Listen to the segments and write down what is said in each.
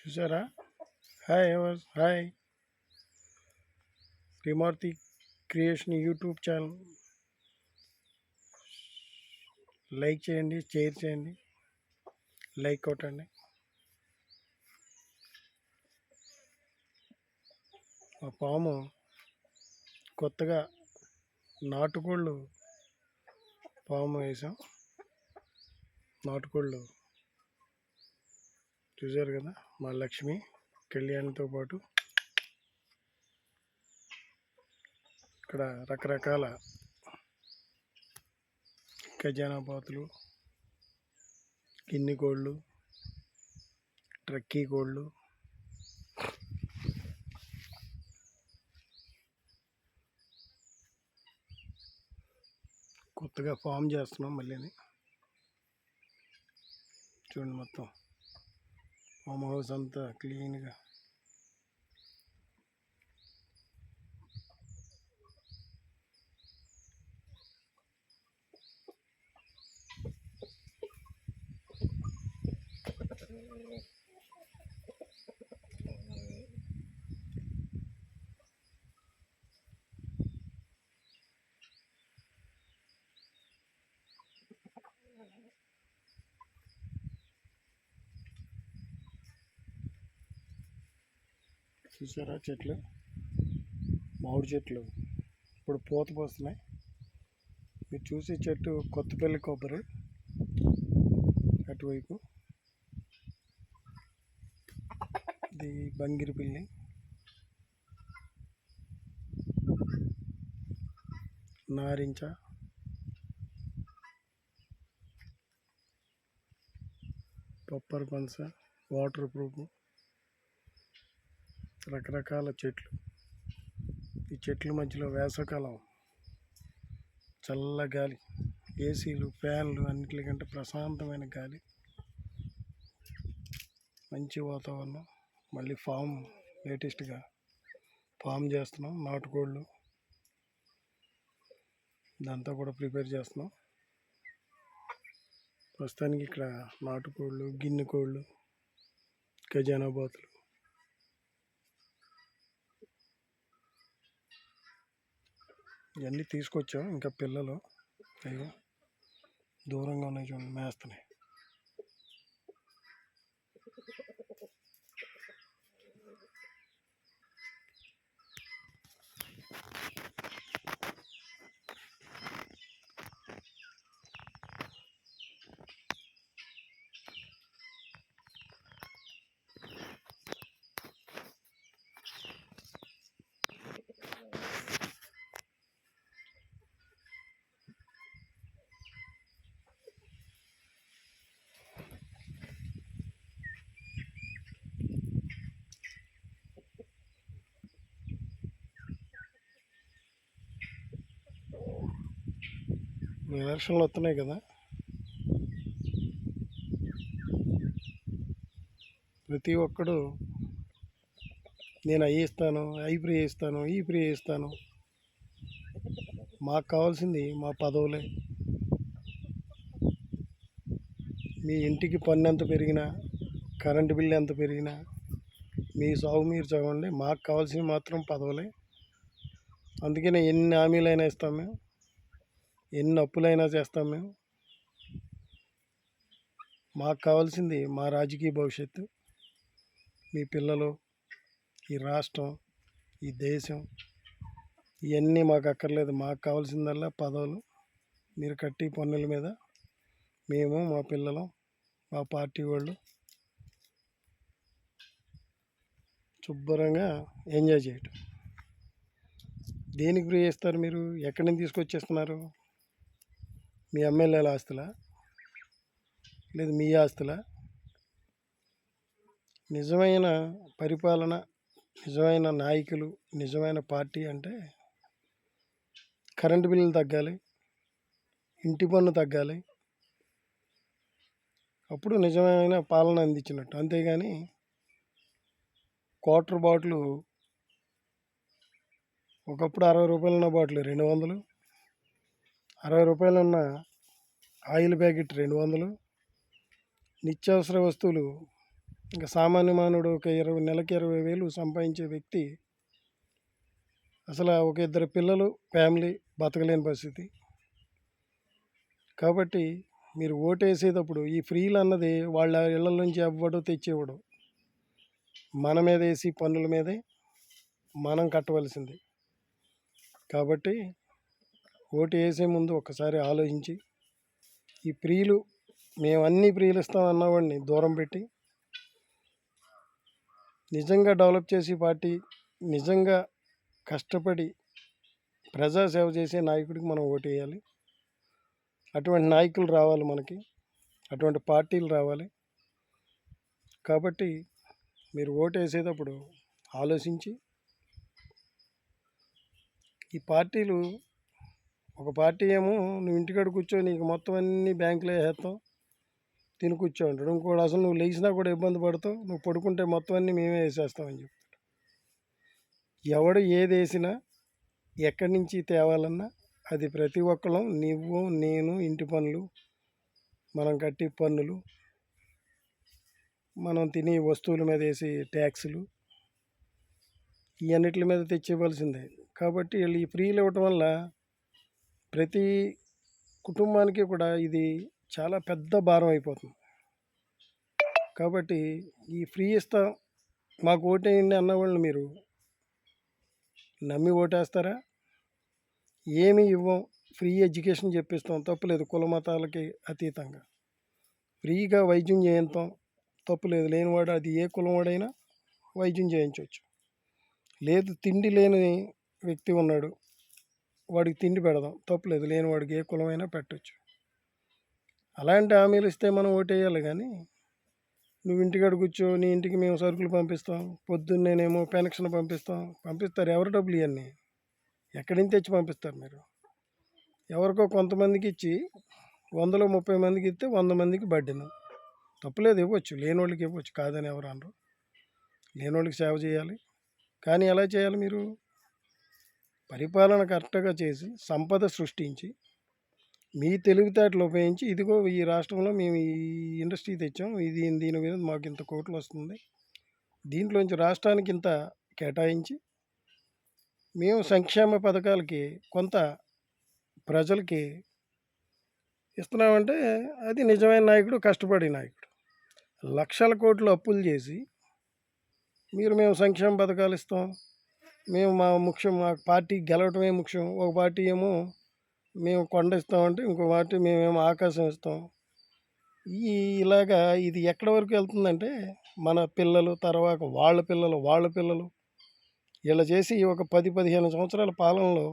చూసారా? హాయ్ ఎవర్ హాయ్ శ్రీమార్తి క్రియేషన్ యూట్యూబ్ ఛానల్ లైక్ చేయండి, షేర్ చేయండి, లైక్ కొట్టండి. ఆ పాము కొత్తగా నాటుకోళ్ళు పాము వేసాం. నాటుకోళ్ళు చూసారు కదా, మా లక్ష్మి కళ్యాణ్తో పాటు ఇక్కడ రకరకాల ఖజానా బాతులు, గిన్నె కోళ్ళు, ట్రక్కీ కోళ్ళు, కొత్తగా ఫామ్ చేస్తున్నాం. మళ్ళీ చూడండి, మొత్తం ఫామ్ హౌస్ అంతా క్లీన్గా. చూసారా చెట్లు, మామిడి చెట్లు ఇప్పుడు పూత పోస్తున్నాయి. మీరు చూసే చెట్టు కొత్తపల్లి కొబ్బరి, అటువైపు ఇది బంగిరిపిల్లి, నారింజ, పప్పర్ పనస, వాటర్ ప్రూఫ్, రకరకాల చెట్లు. ఈ చెట్ల మధ్యలో వేసవకాలం చల్ల గాలి, ఏసీలు, ఫ్యాన్లు అన్నిటికంటే ప్రశాంతమైన గాలి, మంచి వాతావరణం. మళ్ళీ ఫామ్ లేటెస్ట్గా ఫామ్ చేస్తున్నాం. నాటుకోళ్ళు ఇదంతా కూడా ప్రిపేర్ చేస్తున్నాం. ప్రస్తుతానికి ఇక్కడ నాటుకోళ్ళు, గిన్నె కోళ్ళు, ఖజానా బాతులు, ఇవన్నీ తీసుకొచ్చాం. ఇంకా పిల్లలు అయ్యో దూరంగా ఉన్నాయి, చూడండి మేస్తున్నాయి. ఎలక్షన్లు వస్తున్నాయి కదా, ప్రతి ఒక్కడు నేను అవి ఇస్తాను, అవి ఫ్రీ ఇస్తాను, ఈ ఫ్రీ ఇస్తాను. మాకు కావాల్సింది మా పదవులే. మీ ఇంటికి పన్ను ఎంత పెరిగినా, కరెంటు బిల్లు ఎంత పెరిగినా మీ సాగు మీరు చదవండి. మాకు కావాల్సింది మాత్రం పదవులే. అందుకనే ఎన్ని హామీలైనా ఇస్తాం మేము, ఎన్ని అప్పులైనా చేస్తాం మేము. మాకు కావాల్సింది మా రాజకీయ భవిష్యత్తు, మీ పిల్లలు, ఈ రాష్ట్రం, ఈ దేశం, ఇవన్నీ మాకు అక్కర్లేదు. మాకు కావాల్సిందల్లా పదవులు. మీరు కట్టి పన్నుల మీద మేము, మా పిల్లలు, మా పార్టీ వాళ్ళు శుభ్రంగా ఎంజాయ్ చేయటం. దేనికి ఫ్రీ చేస్తారు మీరు? ఎక్కడి నుంచి తీసుకొచ్చేస్తున్నారు? మీ ఎమ్మెల్యేల ఆస్తులా, లేదు మీ ఆస్తులా? నిజమైన పరిపాలన, నిజమైన నాయకులు, నిజమైన పార్టీ అంటే కరెంటు బిల్లులు తగ్గాలి, ఇంటి పన్ను తగ్గాలి. అప్పుడు నిజమైన పాలన అందించినట్టు. అంతేగాని క్వార్టర్ బాటిల్ ఒకప్పుడు 60 రూపాయలు ఉన్న బాటిల్ 200, 60 రూపాయలు ఉన్న ఆయిల్ ప్యాకెట్ 200, నిత్యావసర వస్తువులు ఇంకా సామాన్య మానవుడు ఒక నెలకి 20,000 సంపాదించే వ్యక్తి అసలు ఒక ఇద్దరు పిల్లలు ఫ్యామిలీ బతకలేని పరిస్థితి. కాబట్టి మీరు ఓటేసేటప్పుడు ఈ ఫ్రీలు అన్నది వాళ్ళ ఇళ్ళ నుంచి ఎవ్వడు తెచ్చేవాడు, మన మీద వేసి పన్నుల మీదే మనం కట్టవలసింది. కాబట్టి ఓటు వేసే ముందు ఒకసారి ఆలోచించి ఈ ఫ్రీలు మేము అన్ని ఫ్రీలు ఇస్తాం అన్నవాడిని దూరం పెట్టి నిజంగా డెవలప్ చేసి పార్టీ నిజంగా కష్టపడి ప్రజాసేవ చేసే నాయకుడికి మనం ఓటు వేయాలి. అటువంటి నాయకులు రావాలి మనకి, అటువంటి పార్టీలు రావాలి. కాబట్టి మీరు ఓటు వేసేటప్పుడు ఆలోచించి ఈ పార్టీలు, ఒక పార్టీ ఏమో నువ్వు ఇంటికాడ కూర్చో నీకు మొత్తం అన్నీ బ్యాంకులో వేసేస్తాం తిని కూర్చో అంటాడు, ఇంకోటి అసలు నువ్వు లేచినా కూడా ఇబ్బంది పడతావు, నువ్వు పడుకుంటే మొత్తం అన్నీ మేమే వేసేస్తామని చెప్తాడు. ఎవడు ఏది వేసినా ఎక్కడి నుంచి తేవాలన్నా అది ప్రతి ఒక్కళ్ళం, నువ్వు నేను, ఇంటి పనులు, మనం కట్టి పన్నులు, మనం తినే వస్తువుల మీద వేసి ట్యాక్సులు, ఇవన్నిటి మీద తెచ్చివ్వాల్సిందే. కాబట్టి వీళ్ళు ఈ ఫ్రీలు ఇవ్వటం వల్ల ప్రతి కుటుంబానికి కూడా ఇది చాలా పెద్ద భారం అయిపోతుంది. కాబట్టి ఈ ఫ్రీ ఇస్తాం మాకు ఓటేయండి అన్నవాళ్ళు మీరు నమ్మి ఓటేస్తారా? ఏమి ఇవ్వం, ఫ్రీ ఎడ్యుకేషన్ చెప్పిస్తాం, తప్పులేదు, కుల మతాలకి అతీతంగా ఫ్రీగా వైద్యం చేయిస్తాం, తప్పులేదు, లేనివాడు అది ఏ కులం వాడైనా వైద్యం చేయించవచ్చు. లేదు తిండి లేని వ్యక్తి ఉన్నాడు, వాడికి తిండి పెడదాం, తప్పులేదు, లేనివాడికి ఏ కులమైనా పెట్టవచ్చు. అలాంటి హామీలు ఇస్తే మనం ఓటేయాలి. కానీ నువ్వు ఇంటికాడ కూర్చో, నీ ఇంటికి మేము సరుకులు పంపిస్తాం, పొద్దున్నేనేమో పెన్షన్ పంపిస్తారు. ఎవరి డబ్బులు ఇవన్నీ ఎక్కడి నుంచి తెచ్చి పంపిస్తారు? మీరు ఎవరికో కొంతమందికి ఇచ్చి 100లో 30 మందికి ఇస్తే 100 మందికి బడ్డెను, తప్పులేదు, ఇవ్వచ్చు, లేనివాళ్ళకి ఇవ్వచ్చు, కాదని ఎవరు అనరు. లేనివాళ్ళకి సేవ చేయాలి. కానీ ఎలా చేయాలి? మీరు పరిపాలన కరెక్ట్గా చేసి సంపద సృష్టించి మీ తెలివితేటలు ఉపయోగించి, ఇదిగో ఈ రాష్ట్రంలో మేము ఈ ఇండస్ట్రీ తెచ్చాం, దీని మీద మాకు ఇంత కోట్లు వస్తుంది, దీంట్లోంచి రాష్ట్రానికి ఇంత కేటాయించి మేము సంక్షేమ పథకాలకి కొంత ప్రజలకి ఇస్తున్నామంటే అది నిజమైన నాయకుడు, కష్టపడే నాయకుడు. లక్షల కోట్లు అప్పులు చేసి మేము సంక్షేమ పథకాలు ఇస్తాం, మేము మా పార్టీ గెలవటమే ముఖ్యం, ఒక పార్టీ ఏమో మేము కొండ ఇస్తామంటే ఇంకో పార్టీ మేమేమో ఆకాశం ఇస్తాం. ఇలాగా ఇది ఎక్కడి వరకు వెళ్తుందంటే మన పిల్లలు, తర్వాత వాళ్ళ పిల్లలు వీళ్ళ చేసి ఒక 10-15 సంవత్సరాల పాలనలో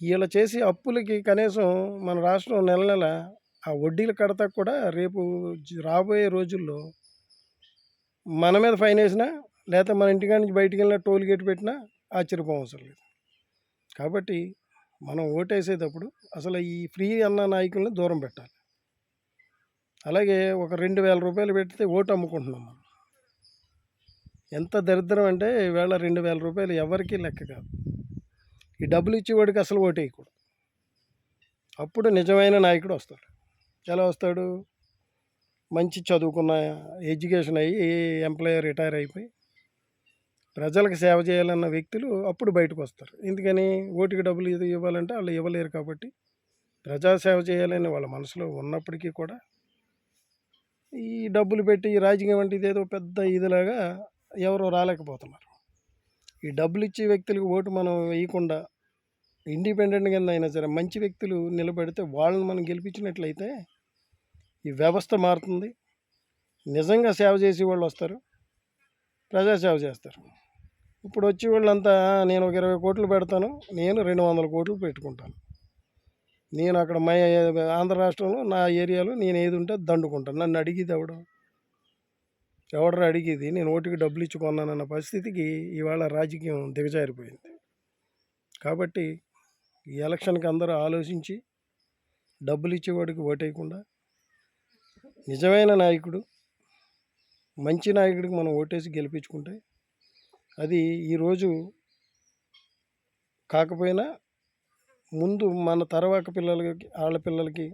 వీళ్ళ చేసి అప్పులకి కనీసం మన రాష్ట్రం నెల నెల ఆ వడ్డీలు కడతా కూడా రేపు రాబోయే రోజుల్లో మన మీద ఫైన్ వేసినా, లేకపోతే మన ఇంటికాడ నుంచి బయటికి వెళ్ళినా టోల్ గేట్ పెట్టినా ఆశ్చర్యపోవసరం లేదు. కాబట్టి మనం ఓటేసేటప్పుడు అసలు ఈ ఫ్రీ అన్న నాయకుల్ని దూరం పెట్టాలి. అలాగే ఒక 2,000 రూపాయలు పెడితే ఓటు అమ్ముకుంటున్నాం మనం. ఎంత దరిద్రం అంటే ఈవేళ 2,000 రూపాయలు ఎవరికీ లెక్క కాదు. ఈ డబ్బులు ఇచ్చేవాడికి అసలు ఓటు వేయకూడదు. అప్పుడు నిజమైన నాయకుడు వస్తాడు. ఎలా వస్తాడు? మంచి చదువుకున్న, ఎడ్యుకేషన్ అయ్యి ఎంప్లాయర్ రిటైర్ అయిపోయి ప్రజలకు సేవ చేయాలన్న వ్యక్తులు అప్పుడు బయటకు వస్తారు. ఎందుకని? ఓటుకి డబ్బులు ఇవ్వాలంటే వాళ్ళు ఇవ్వలేరు. కాబట్టి ప్రజాసేవ చేయాలని వాళ్ళ మనసులో ఉన్నప్పటికీ కూడా ఈ డబ్బులు పెట్టి రాజకీయం అంటే ఇదేదో పెద్ద ఇదిలాగా ఎవరో రాలేకపోతున్నారు. ఈ డబ్బులు ఇచ్చే వ్యక్తులకు ఓటు మనం వేయకుండా ఇండిపెండెంట్ కింద అయినా సరే మంచి వ్యక్తులు నిలబెడితే వాళ్ళని మనం గెలిపించినట్లయితే ఈ వ్యవస్థ మారుతుంది. నిజంగా సేవ చేసే వాళ్ళు వస్తారు, ప్రజాసేవ చేస్తారు. ఇప్పుడు వచ్చే వాళ్ళంతా నేను ఒక 20 కోట్లు పెడతాను, నేను 200 కోట్లు పెట్టుకుంటాను, నేను అక్కడ ఆంధ్ర రాష్ట్రంలో నా ఏరియాలో నేను ఏది ఉంటే దండుకుంటాను, నన్ను అడిగేది ఎవడరా అడిగేది? నేను ఓటుకి డబ్బులు ఇచ్చి కొన్నానన్న పరిస్థితికి ఇవాళ రాజకీయం దిగజారిపోయింది. కాబట్టి ఈ ఎలక్షన్కి అందరూ ఆలోచించి డబ్బులు ఇచ్చేవాడికి ఓటేయకుండా నిజమైన నాయకుడు, మంచి నాయకుడికి మనం ఓటేసి గెలిపించుకుంటే అది ఈరోజు కాకపోయినా ముందు మన తర్వాత పిల్లలకి, వాళ్ళ పిల్లలకి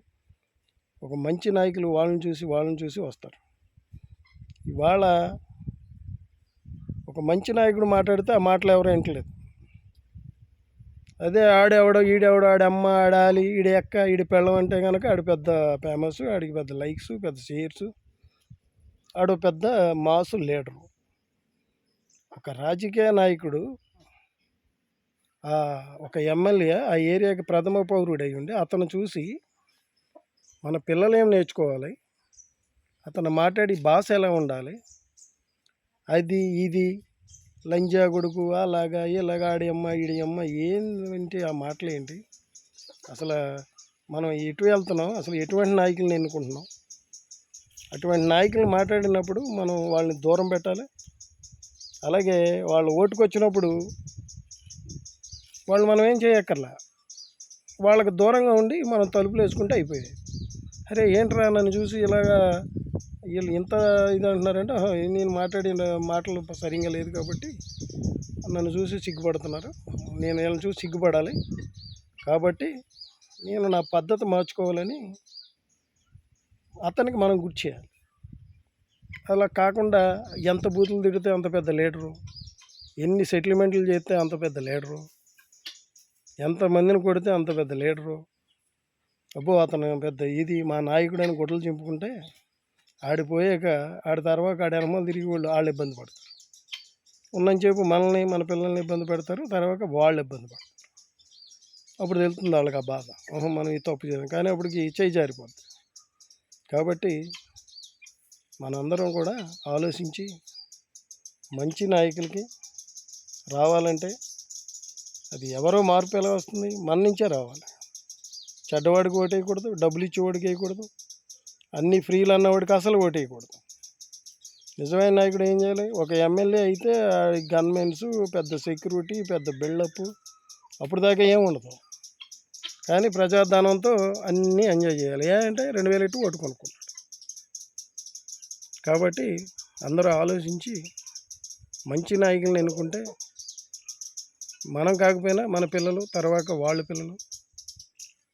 ఒక మంచి నాయకులు వాళ్ళని చూసి వస్తారు. ఇవాళ ఒక మంచి నాయకుడు మాట్లాడితే ఆ మాటలు ఎవరు వింటలేదు. అదే ఆడెవడో ఈడెవడో ఆడమ్మ ఆడాలి ఈడి ఎక్క ఈడి పెళ్ళం అంటే కనుక ఆడు పెద్ద ఫేమస్, ఆడికి పెద్ద లైక్స్, పెద్ద షేర్స్, ఆడు పెద్ద మాసు లీడరు. ఒక రాజకీయ నాయకుడు ఒక ఎమ్మెల్యే ఆ ఏరియాకి ప్రథమ పౌరుడు అయి ఉండి అతను చూసి మన పిల్లలు ఏం నేర్చుకోవాలి, అతను మాట్లాడి భాష ఎలా ఉండాలి, అది ఇది లంజా కొడుకు అలాగా ఇలాగా ఆడి అమ్మ ఈడి అమ్మ ఏంటి ఆ మాటలు ఏంటి, అసలు మనం ఎటు వెళ్తున్నాం, అసలు ఎటువంటి నాయకులను ఎన్నుకుంటున్నాం? అటువంటి నాయకులు మాట్లాడినప్పుడు మనం వాళ్ళని దూరం పెట్టాలి. అలాగే వాళ్ళు ఓటుకు వచ్చినప్పుడు వాళ్ళు మనం ఏం చేయక్కర్లా, వాళ్ళకి దూరంగా ఉండి మనం తలుపులు వేసుకుంటే అయిపోయాయి. అరే ఏంట్రా నన్ను చూసి ఇలాగా వీళ్ళు ఇంత ఇది అంటున్నారంటే నేను మాట్లాడిన మాటలు సరిగ్గా లేదు కాబట్టి నన్ను చూసి సిగ్గుపడుతున్నారు, నేను వీళ్ళని చూసి సిగ్గుపడాలి కాబట్టి నేను నా పద్ధతి మార్చుకోవాలని అతనికి మనం గుర్తు చేయాలి. అలా కాకుండా ఎంత బూతులు తిడితే అంత పెద్ద లీడరు, ఎన్ని సెటిల్మెంట్లు చేస్తే అంత పెద్ద లీడరు, ఎంతమందిని కొడితే అంత పెద్ద లీడరు, అబ్బో అతను పెద్ద ఇది మా నాయకుడని గుడ్డలు చింపుకుంటే ఆడిపోయాక ఆడి తర్వాత ఆడి అనుమాలు తిరిగి వాళ్ళు ఇబ్బంది పడతారు. ఉన్నంచేపు మనల్ని మన పిల్లల్ని ఇబ్బంది పెడతారు, తర్వాత వాళ్ళు ఇబ్బంది పడతారు. అప్పుడు తెలుస్తుంది వాళ్ళకి ఆ బాధ, మనం ఈ తప్పు చేయాలి, కానీ అప్పటికి చేయి జారిపోద్ది. కాబట్టి మనందరం కూడా ఆలోచించి మంచి నాయకులకి రావాలంటే అది ఎవరో మార్పు ఎలా వస్తుంది, మన నుంచే రావాలి. చెడ్డవాడికి ఓటేయకూడదు, డబ్బులు ఇచ్చి ఓడికి వేయకూడదు, అన్నీ ఫ్రీలు అన్నవాడికి అసలు ఓటేయకూడదు. నిజమైన నాయకుడు ఏం చేయాలి? ఒక ఎమ్మెల్యే అయితే గన్మెన్స్, పెద్ద సెక్యూరిటీ, పెద్ద బిల్డప్, అప్పుడు దాకా ఏం ఉండదు. కానీ ప్రజాధనంతో అన్నీ ఎంజాయ్ చేయాలి. అంటే 2000 ఎట్టు ఓటు కొనుక్కున్నాడు. కాబట్టి అందరూ ఆలోచించి మంచి నాయకులను ఎన్నుకుంటే మనం కాకపోయినా మన పిల్లలు, తర్వాత వాళ్ళ పిల్లలు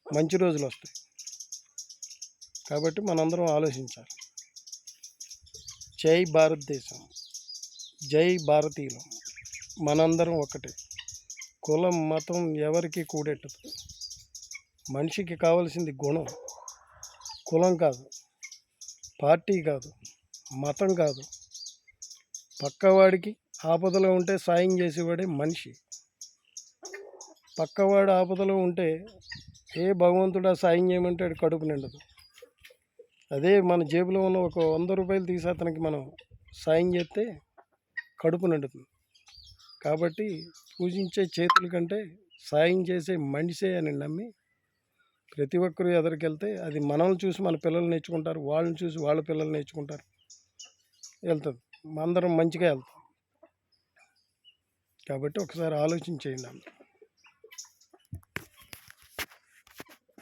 మంచి రోజులు వస్తాయి. కాబట్టి మనందరం ఆలోచించాలి. జై భారతదేశం, జై భారతీయులు, మనందరం ఒకటే. కులం మతం ఎవరికి కూడెట్టదు. మనిషికి కావాల్సింది గుణం, కులం కాదు, పార్టీ కాదు, మతం కాదు. పక్కవాడికి ఆపదలో ఉంటే సాయం చేసేవాడే మనిషి. పక్కవాడు ఆపదలో ఉంటే ఏ భగవంతుడా సాయం చేయమంటే కడుపు నిండదు. అదే మన జేబులో ఉన్న ఒక 100 రూపాయలు తీసి అతనికి మనం సాయం చేస్తే కడుపు నిండుతుంది. కాబట్టి పూజించే చేతుల కంటే సాయం చేసే మనిషే అని నమ్మి ప్రతి ఒక్కరూ ఎదురుకెళ్తే అది మనల్ని చూసి మన పిల్లలు నేర్చుకుంటారు, వాళ్ళని చూసి వాళ్ళ పిల్లలు నేర్చుకుంటారు, వెళ్తుంది. అందరం మంచిగా వెళ్తాం. కాబట్టి ఒకసారి ఆలోచించేయండి అందరూ.